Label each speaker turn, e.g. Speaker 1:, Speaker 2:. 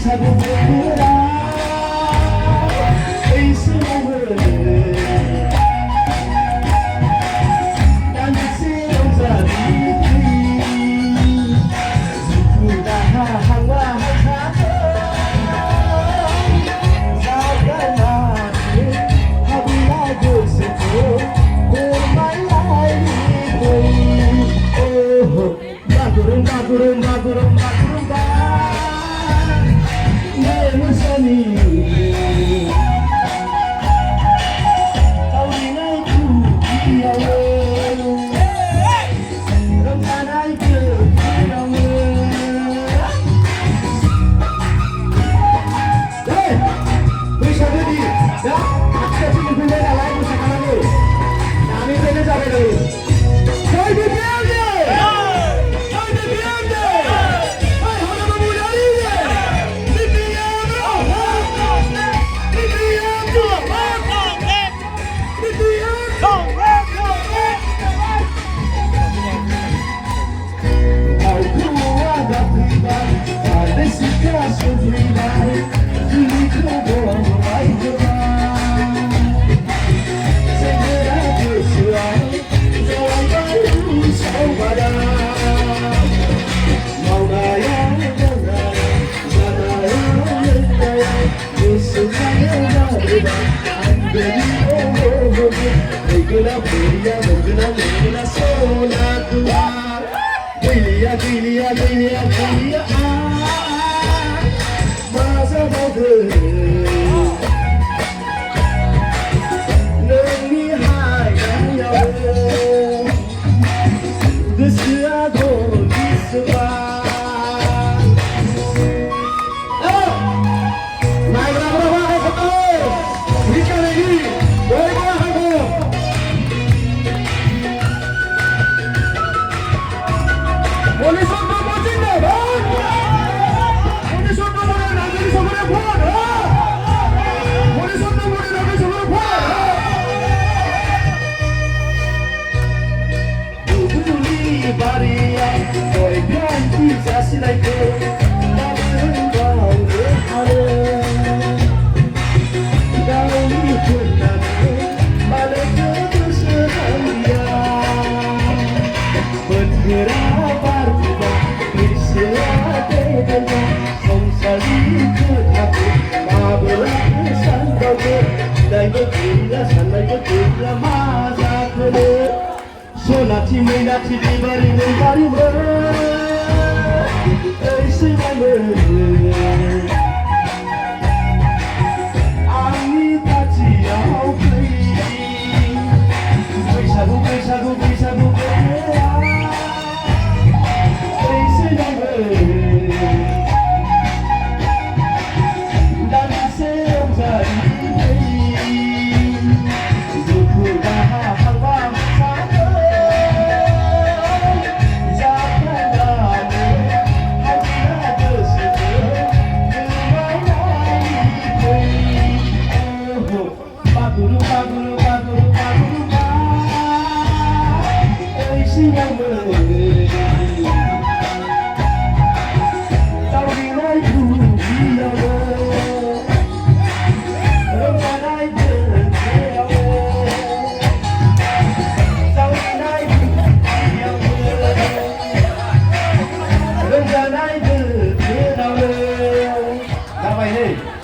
Speaker 1: 의사고 그라 의심을 난지 영자리 누구나 항와 하고 사가나를 하고 싶어 all my life oh 마구름 마구름 마구름 마구름 내 무선이 우리는 구기야요 그럼 나의 그 구경을 네! 의사들이 각자 지금 불러라 라이브 시작하라고 남이 되는 자리를 저희들 미안해! 저희들 미안해! 하나만 우리 아니네! Gilia, masa bodoh, nengi hai kaya, desya go diswa. Naik berapa foto? Kita lagi, berapa aku? Boleh sampai. 너의 편지 자신할 때 나는 가을을 하래 가을이 끝나면 말해줘도 사랑이야 번개라 바르다 글쎄야 되겠냐 성살이 끝나고 마블을 산다고 나 이거 몰라 산나 이거 몰라 맞아 그래 소나티 미나티 비바리는 바리는 의심하는 아니 다지 아우플리 의사고 의사고 의사고 의심하는 나는 세영자리 누구나 항상 Давай,